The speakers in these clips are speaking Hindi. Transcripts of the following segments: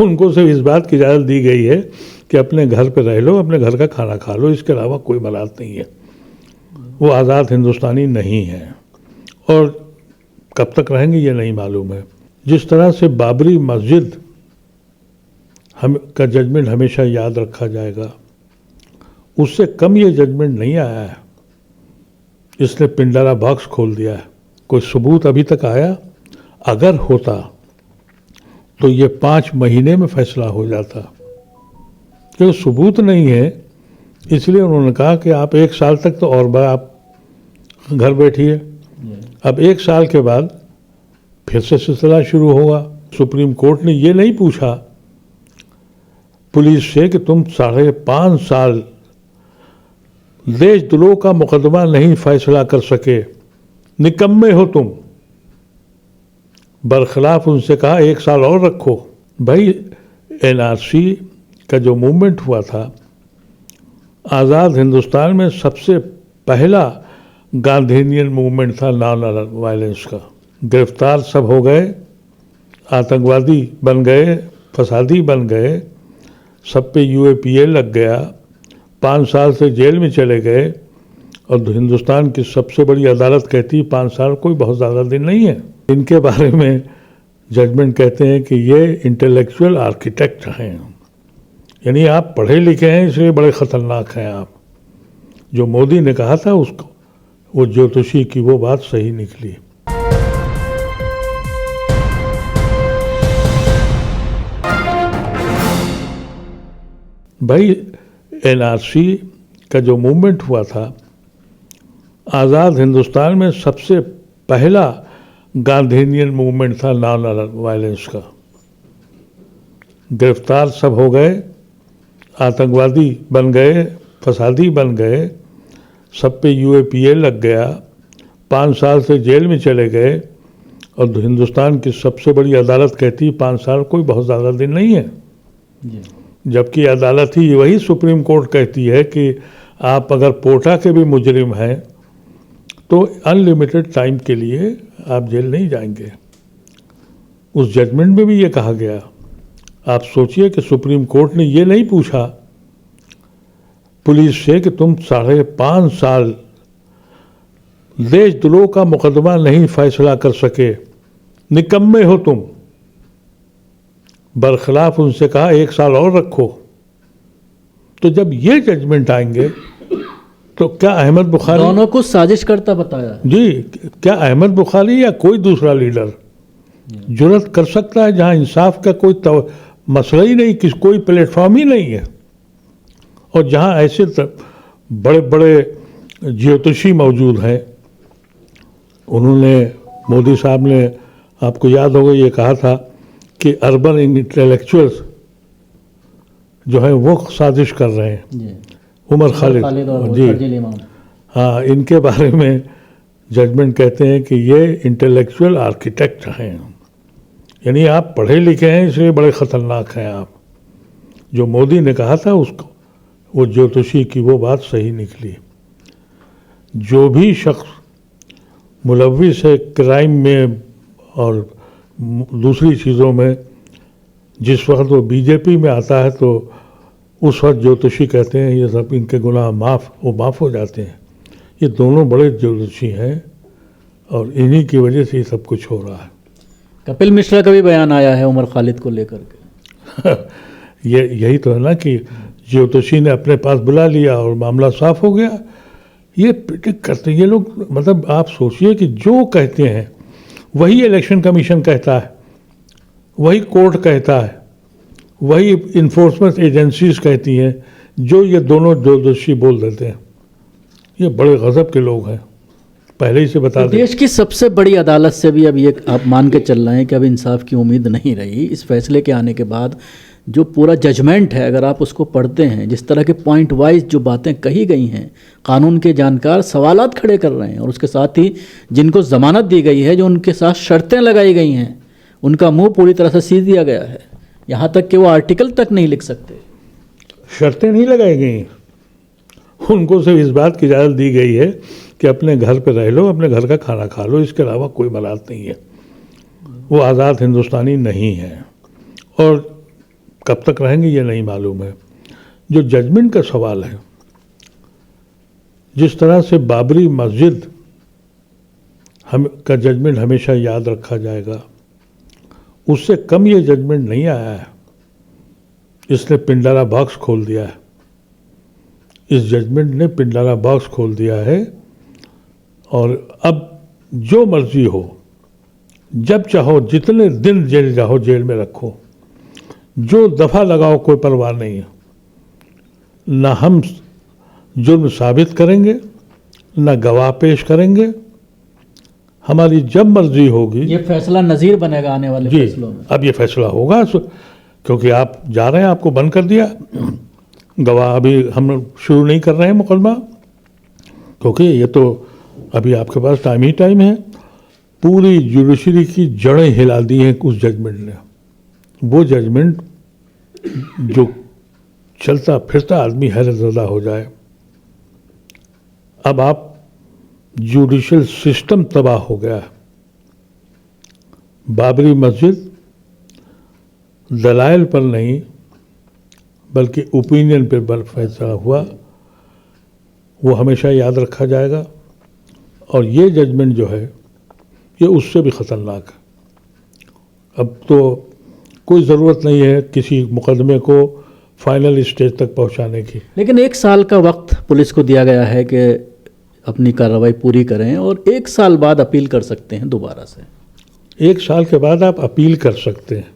उनको सिर्फ इस बात की इजाज़त दी गई है कि अपने घर पे रह लो, अपने घर का खाना खा लो, इसके अलावा कोई मलाल नहीं है। वो आज़ाद हिंदुस्तानी नहीं है और कब तक रहेंगे ये नहीं मालूम है। जिस तरह से बाबरी मस्जिद का जजमेंट हमेशा याद रखा जाएगा, उससे कम ये जजमेंट नहीं आया है। इसने पिंडारा बॉक्स खोल दिया है। कोई सबूत अभी तक आया? अगर होता तो ये 5 महीने में फैसला हो जाता, क्योंकि सबूत नहीं है। इसलिए उन्होंने कहा कि आप 1 साल तक तो और बार आप घर बैठिए। अब 1 साल के बाद फिर से सिलसिला शुरू होगा। सुप्रीम कोर्ट ने ये नहीं पूछा पुलिस से कि तुम 5.5 साल देशद्रोह का मुकदमा नहीं फैसला कर सके, निकम्मे हो तुम। बरखिलाफ उनसे कहा 1 साल और रखो। भाई एनआरसी का जो मूवमेंट हुआ था, आज़ाद हिंदुस्तान में सबसे पहला गांधीनियन मूवमेंट था नॉन वायलेंस का। गिरफ्तार सब हो गए, आतंकवादी बन गए, फसादी बन गए, सब पे यूएपीए लग गया, 5 साल से जेल में चले गए। और हिंदुस्तान की सबसे बड़ी अदालत कहती है 5 साल कोई बहुत ज़्यादा दिन नहीं है। इनके बारे में जजमेंट कहते हैं कि ये इंटेलेक्चुअल आर्किटेक्ट हैं, यानी आप पढ़े लिखे हैं इसलिए बड़े ख़तरनाक हैं आप। जो मोदी ने कहा था उसको, वो ज्योतिषी की वो बात सही निकली। भाई एनआरसी का जो मूवमेंट हुआ था, आज़ाद हिंदुस्तान में सबसे पहला गांधीनियन मूवमेंट था नॉन वायलेंस का। गिरफ्तार सब हो गए, आतंकवादी बन गए, फसादी बन गए, सब पे यूएपीए लग गया, 5 साल से जेल में चले गए। और हिंदुस्तान की सबसे बड़ी अदालत कहती है 5 साल कोई बहुत ज़्यादा दिन नहीं है। जबकि अदालत ही वही सुप्रीम कोर्ट कहती है कि आप अगर पोटा के भी मुजरिम हैं तो अनलिमिटेड टाइम के लिए आप जेल नहीं जाएंगे। उस जजमेंट में भी ये कहा गया। आप सोचिए कि सुप्रीम कोर्ट ने ये नहीं पूछा पुलिस से कि तुम 5.5 साल देशद्रोह का मुकदमा नहीं फैसला कर सके, निकम्मे हो तुम। बरखिलाफ उनसे कहा 1 साल और रखो। तो जब ये जजमेंट आएंगे तो क्या अहमद बुखारी, दोनों को साजिश करता बताया जी, क्या अहमद बुखारी या कोई दूसरा लीडर जुर्रत कर सकता है जहां इंसाफ का कोई मसला ही नहीं, कोई प्लेटफॉर्म ही नहीं है, और जहां ऐसे बड़े बड़े ज्योतिषी मौजूद हैं। उन्होंने, मोदी साहब ने, आपको याद होगा ये कहा था कि अर्बन इंटेलेक्चुअल्स जो है वो साजिश कर रहे हैं। उमर खालिद जी, हाँ, इनके बारे में जजमेंट कहते हैं कि ये इंटेलेक्चुअल आर्किटेक्ट हैं, यानी आप पढ़े लिखे हैं इसलिए बड़े ख़तरनाक हैं आप। जो मोदी ने कहा था उसको, वो ज्योतिषी की वो बात सही निकली। जो भी शख्स मुलव्विस है क्राइम में और दूसरी चीज़ों में, जिस वक्त वो बीजेपी में आता है तो उस वक्त ज्योतिषी कहते हैं ये सब इनके गुनाह माफ़ हो जाते हैं। ये दोनों बड़े ज्योतिषी हैं और इन्हीं की वजह से ये सब कुछ हो रहा है। कपिल मिश्रा का भी बयान आया है उमर खालिद को लेकर के। यही तो है ना कि ज्योतिषी ने अपने पास बुला लिया और मामला साफ हो गया। ये प्रिडिक्ट करते ये लोग, मतलब आप सोचिए कि जो कहते हैं वही इलेक्शन कमीशन कहता है, वही कोर्ट कहता है, वही इन्फोर्समेंट एजेंसीज कहती हैं, जो ये दोनों ज्योतिषी बोल देते हैं। ये बड़े गजब के लोग हैं, पहले ही से बता दें। देश की सबसे बड़ी अदालत से भी अब ये आप मान के चल रहे हैं कि अब इंसाफ की उम्मीद नहीं रही। इस फैसले के आने के बाद जो पूरा जजमेंट है, अगर आप उसको पढ़ते हैं, जिस तरह के पॉइंट वाइज जो बातें कही गई हैं, कानून के जानकार सवालात खड़े कर रहे हैं, और उसके साथ ही जिनको ज़मानत दी गई है, जो उनके साथ शर्तें लगाई गई हैं, उनका मुंह पूरी तरह से सील दिया गया है। यहाँ तक कि वो आर्टिकल तक नहीं लिख सकते। शर्तें नहीं लगाई गई, उनको सिर्फ इस बात की इजाज़त दी गई है कि अपने घर पे रह लो, अपने घर का खाना खा लो, इसके अलावा कोई मलाल नहीं है। वो आज़ाद हिंदुस्तानी नहीं है और कब तक रहेंगे ये नहीं मालूम है। जो जजमेंट का सवाल है, जिस तरह से बाबरी मस्जिद का जजमेंट हमेशा याद रखा जाएगा, उससे कम ये जजमेंट नहीं आया है। इसने पिंडारा बॉक्स खोल दिया है। इस जजमेंट ने पिंडारा बॉक्स खोल दिया है और अब जो मर्जी हो, जब चाहो जितने दिन जेल जाओ जेल में रखो, जो दफा लगाओ, कोई परवाह नहीं है। ना हम जुर्म साबित करेंगे, ना गवाह पेश करेंगे, हमारी जब मर्जी होगी। ये फैसला नज़ीर बनेगा आने वाले फैसलों में। अब ये फैसला होगा क्योंकि आप जा रहे हैं, आपको बंद कर दिया। गवाह अभी हम शुरू नहीं कर रहे हैं मुकदमा, क्योंकि ये तो अभी आपके पास टाइम ही टाइम है। पूरी जुडिशरी की जड़ें हिला दी हैं उस जजमेंट ने। वो जजमेंट जो चलता फिरता आदमी हैरतज़दा हो जाए। अब आप जुडिशल सिस्टम तबाह हो गया है। बाबरी मस्जिद दलाइल पर नहीं बल्कि ओपिनियन पर फैसला हुआ, वो हमेशा याद रखा जाएगा। और ये जजमेंट जो है ये उससे भी ख़तरनाक है। अब तो कोई ज़रूरत नहीं है किसी मुकदमे को फाइनल स्टेज तक पहुंचाने की। लेकिन 1 साल का वक्त पुलिस को दिया गया है कि अपनी कार्रवाई पूरी करें और 1 साल बाद अपील कर सकते हैं दोबारा से। 1 साल के बाद आप अपील कर सकते हैं।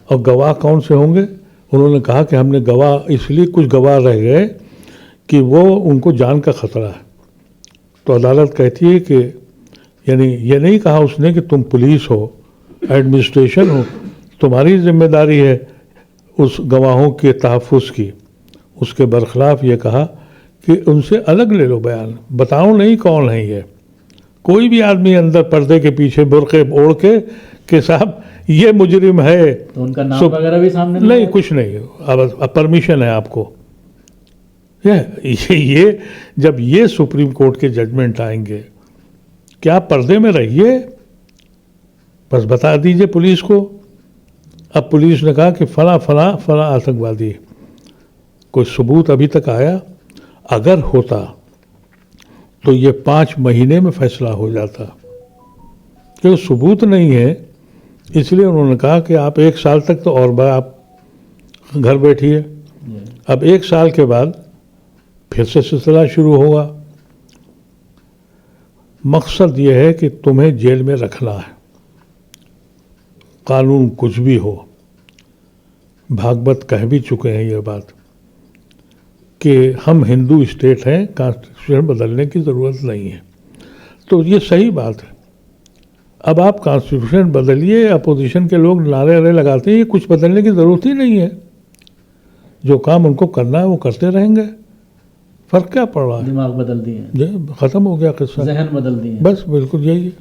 और गवाह कौन से होंगे? उन्होंने कहा कि हमने गवाह इसलिए कुछ गवाह रह गए कि वो उनको जान का खतरा है। तो अदालत कहती है कि यानी ये नहीं कहा उसने कि तुम पुलिस हो, एडमिनिस्ट्रेशन हो, तुम्हारी जिम्मेदारी है उस गवाहों के तहफ़्फ़ुज़ की। उसके बरखिलाफ़ ये कहा कि उनसे अलग ले लो बयान, बताओ नहीं कौन है ये। कोई भी आदमी अंदर पर्दे के पीछे बुर्के ओढ़ के साहब ये मुजरिम है, तो उनका नाम वगैरह भी सामने नहीं, कुछ नहीं। अब परमिशन है आपको। ये जब ये सुप्रीम कोर्ट के जजमेंट आएंगे, क्या पर्दे में रहिए, बस बता दीजिए पुलिस को। अब पुलिस ने कहा कि फला फला फला आतंकवादी, कोई सबूत अभी तक आया? अगर होता तो ये 5 महीने में फैसला हो जाता, क्योंकि सबूत नहीं है। इसलिए उन्होंने कहा कि आप 1 साल तक तो और बार आप घर बैठिए। अब 1 साल के बाद फिर से सिलसिला शुरू होगा। मकसद ये है कि तुम्हें जेल में रखना है, कानून कुछ भी हो। भागवत कह भी चुके हैं ये बात कि हम हिंदू स्टेट हैं, कॉन्स्टिट्यूशन बदलने की ज़रूरत नहीं है। तो ये सही बात है। अब आप कॉन्स्टिट्यूशन बदलिए, अपोजिशन के लोग नारे नारे लगाते हैं, ये कुछ बदलने की ज़रूरत ही नहीं है। जो काम उनको करना है वो करते रहेंगे, फ़र्क क्या पड़ रहा है? दिमाग बदल दिए, ख़त्म हो गया किस्सा, ज़हन बदल दिए। बस बिल्कुल यही है।